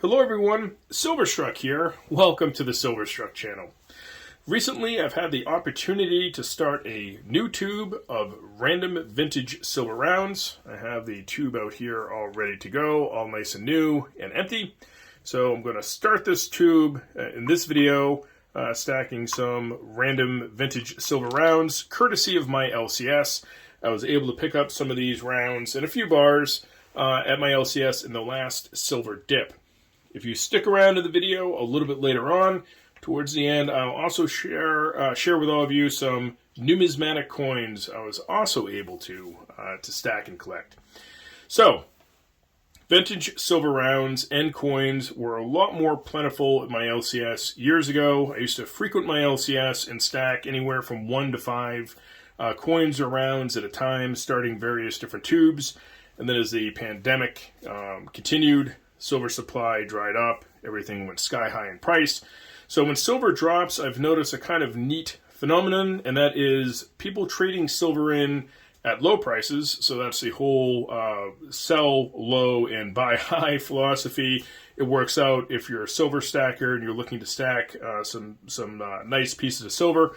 Hello everyone, Silverstruck here. Welcome to the Silverstruck channel. Recently I've had the opportunity to start a new tube of random vintage silver rounds. I have the tube out here all ready to go, all nice and new and empty. So I'm going to start this tube in this video stacking some random vintage silver rounds courtesy of my LCS. I was able to pick up some of these rounds in a few bars at my LCS in the last silver dip. If you stick around to the video a little bit later on, towards the end, I'll also share with all of you some numismatic coins I was also able to stack and collect. So, vintage silver rounds and coins were a lot more plentiful at my LCS years ago. I used to frequent my LCS and stack anywhere from 1 to 5 coins or rounds at a time, starting various different tubes. And then as the pandemic continued, silver supply dried up, everything went sky high in price. So when silver drops, I've noticed a kind of neat phenomenon, and that is people trading silver in at low prices. So that's the whole sell low and buy high philosophy. It works out if you're a silver stacker and you're looking to stack some nice pieces of silver.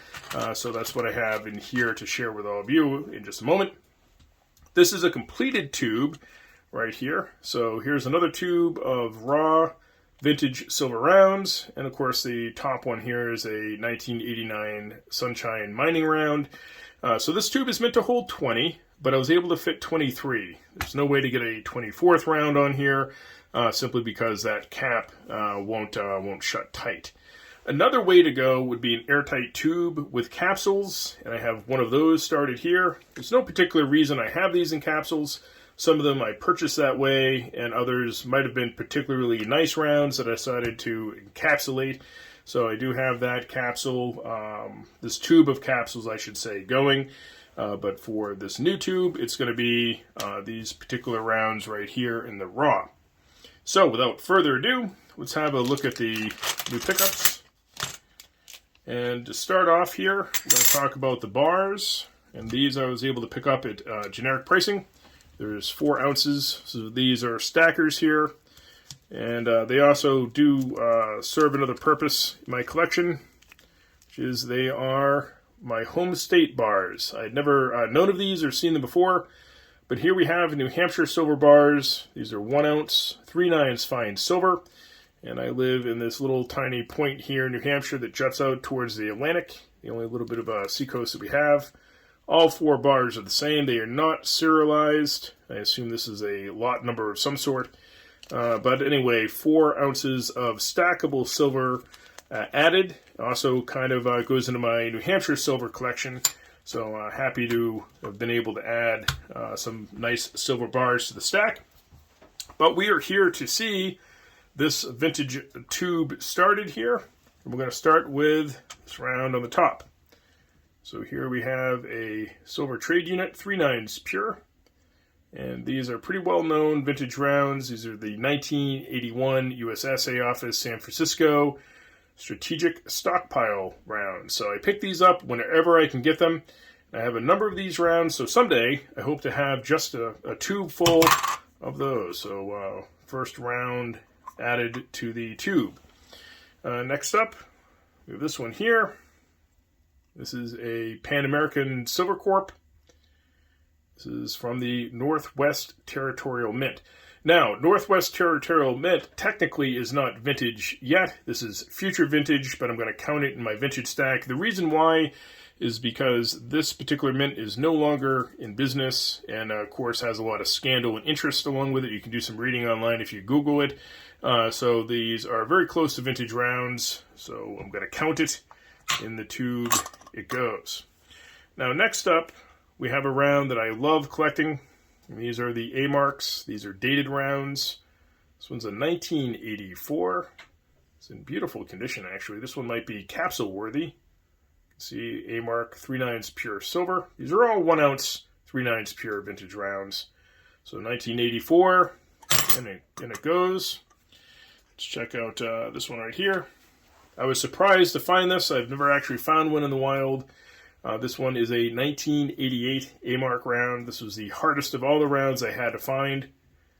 So that's what I have in here to share with all of you in just a moment. This is a completed tube right here. So here's another tube of raw vintage silver rounds, and of course the top one here is a 1989 Sunshine mining round. So this tube is meant to hold 20, but I was able to fit 23. There's no way to get a 24th round on here, simply because that cap won't shut tight. Another way to go would be an airtight tube with capsules, and I have one of those started here. There's no particular reason I have these in capsules. Some of them I purchased that way, and others might have been particularly nice rounds that I decided to encapsulate. So I do have that capsule, this tube of capsules, I should say, going. But for this new tube, it's going to be these particular rounds right here in the raw. So without further ado, let's have a look at the new pickups. And to start off here, I'm going to talk about the bars. And these I was able to pick up at generic pricing. There's 4 ounces, so these are stackers here, and they also do serve another purpose in my collection, which is they are my home state bars. I'd never known of these or seen them before, but here we have New Hampshire silver bars. These are 1 ounce, 3/9 fine silver, and I live in this little tiny point here in New Hampshire that juts out towards the Atlantic, the only little bit of a seacoast that we have. All 4 bars are the same. They are not serialized. I assume this is a lot number of some sort. But anyway, 4 ounces of stackable silver added. Also kind of goes into my New Hampshire silver collection. So happy to have been able to add some nice silver bars to the stack. But we are here to see this vintage tube started here. And we're going to start with this round on the top. So here we have a silver trade unit, 3/9 pure. And these are pretty well known vintage rounds. These are the 1981 USSA Office San Francisco Strategic Stockpile rounds. So I pick these up whenever I can get them. I have a number of these rounds, so someday I hope to have just a tube full of those. So first round added to the tube. Next up, we have this one here. This is a Pan American Silver Corp. This is from the Northwest Territorial Mint. Now, Northwest Territorial Mint technically is not vintage yet. This is future vintage, but I'm going to count it in my vintage stack. The reason why is because this particular mint is no longer in business and, of course, has a lot of scandal and interest along with it. You can do some reading online if you Google it. So these are very close to vintage rounds, so I'm going to count it in the tube it goes. Now next up, we have a round that I love collecting. And these are the A marks. These are dated rounds. This one's a 1984. It's in beautiful condition, actually. This one might be capsule worthy. You can see A mark 3/9 pure silver. These are all 1 ounce 3/9 pure vintage rounds. So 1984, and it goes. Let's check out this one right here. I was surprised to find this. I've never actually found one in the wild. This one is a 1988 A-Mark round. This was the hardest of all the rounds I had to find.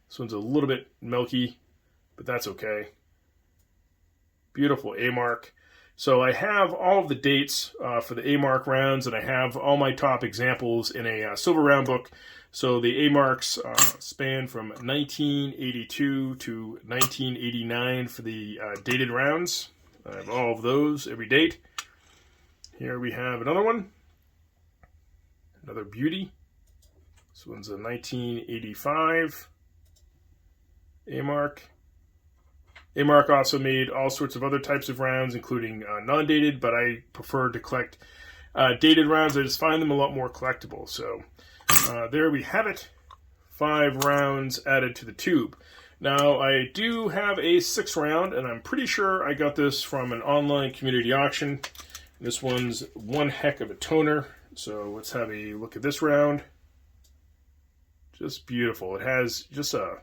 This one's a little bit milky, but that's okay. Beautiful A-mark. So I have all of the dates for the A-mark rounds, and I have all my top examples in a silver round book. So the A-marks span from 1982 to 1989 for the dated rounds. I have all of those, every date. Here we have another one. Another beauty. This one's a 1985 A-mark. A-mark also made all sorts of other types of rounds, including non-dated, but I prefer to collect dated rounds. I just find them a lot more collectible. So there we have it. 5 rounds added to the tube. Now, I do have a 6th round, and I'm pretty sure I got this from an online community auction. This one's one heck of a toner. So let's have a look at this round. Just beautiful. It has just a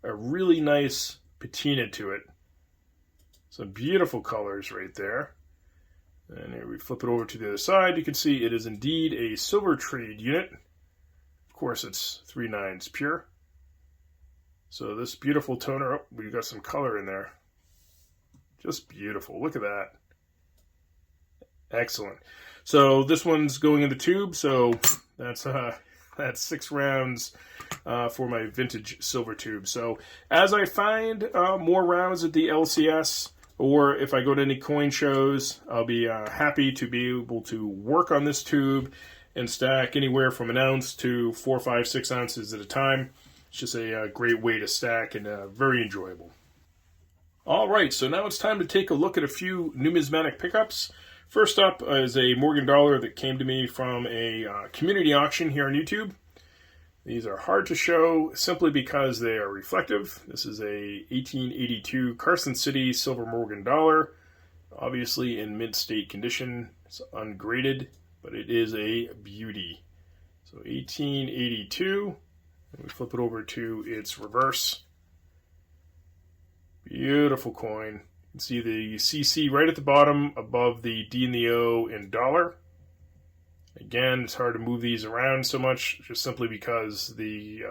really nice patina to it. Some beautiful colors right there. And here we flip it over to the other side. You can see it is indeed a silver trade unit. Of course, it's 3 nines pure. So this beautiful toner, oh, we've got some color in there. Just beautiful. Look at that. Excellent. So this one's going in the tube. So that's 6 rounds for my vintage silver tube. So as I find more rounds at the LCS, or if I go to any coin shows, I'll be happy to be able to work on this tube and stack anywhere from an ounce to 4, 5, 6 ounces at a time. It's just a great way to stack and very enjoyable. All right, so now it's time to take a look at a few numismatic pickups. First up is a Morgan dollar that came to me from a community auction here on YouTube. These are hard to show simply because they are reflective. This is a 1882 Carson City silver Morgan dollar, obviously in mint state condition. It's ungraded, but it is a beauty. So 1882, and we flip it over to its reverse. Beautiful coin. You can see the CC right at the bottom above the D and the O in dollar. Again, it's hard to move these around so much just simply because the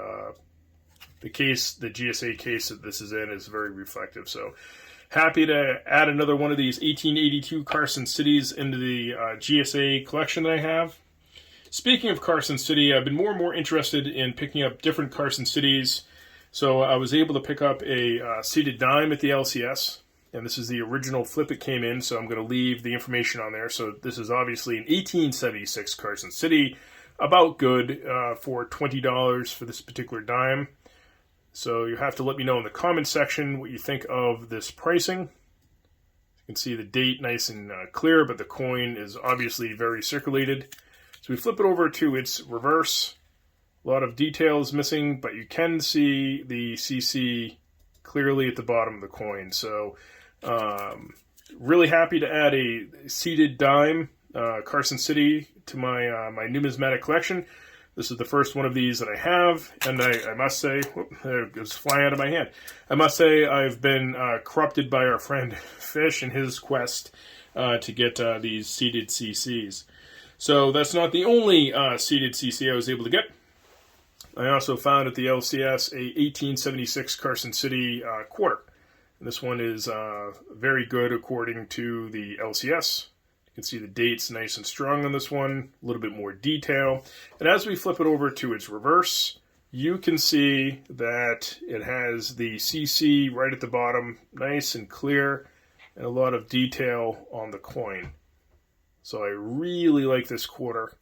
case, the GSA case that this is in, is very reflective. So happy to add another one of these 1882 Carson Cities into the GSA collection that I have. Speaking of Carson City, I've been more and more interested in picking up different Carson Cities. So I was able to pick up a seated dime at the LCS. And this is the original flip it came in, so I'm going to leave the information on there. So this is obviously an 1876 Carson City, about good for $20 for this particular dime. So you have to let me know in the comments section what you think of this pricing. You can see the date nice and clear, but the coin is obviously very circulated. So we flip it over to its reverse. A lot of details missing, but you can see the CC clearly at the bottom of the coin. So really happy to add a seated dime Carson City to my numismatic collection. This is the first one of these that I have, and I must say, whoop, there it goes flying out of my hand. I must say I've been corrupted by our friend Fish in his quest to get these seated CCs. So that's not the only seated CC I was able to get. I also found at the LCS a 1876 Carson City quarter. And this one is very good according to the LCS. You can see the dates nice and strong on this one, a little bit more detail. And as we flip it over to its reverse, you can see that it has the CC right at the bottom, nice and clear, and a lot of detail on the coin. So I really like this quarter.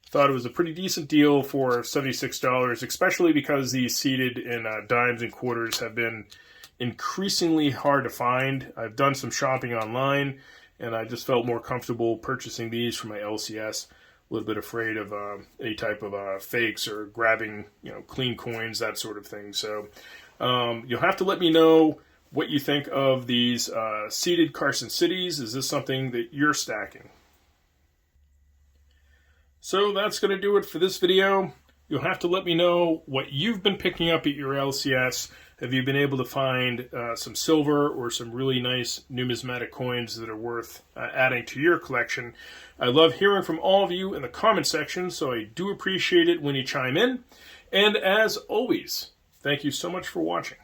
Thought it was a pretty decent deal for $76, especially because these seated in dimes and quarters have been increasingly hard to find. I've done some shopping online, and I just felt more comfortable purchasing these for my LCS. A little bit afraid of any type of fakes or grabbing, clean coins, that sort of thing. So you'll have to let me know what you think of these seated Carson Cities. Is this something that you're stacking? So that's going to do it for this video. You'll have to let me know what you've been picking up at your LCS. Have you been able to find some silver or some really nice numismatic coins that are worth adding to your collection? I love hearing from all of you in the comment section, so I do appreciate it when you chime in. And as always, thank you so much for watching.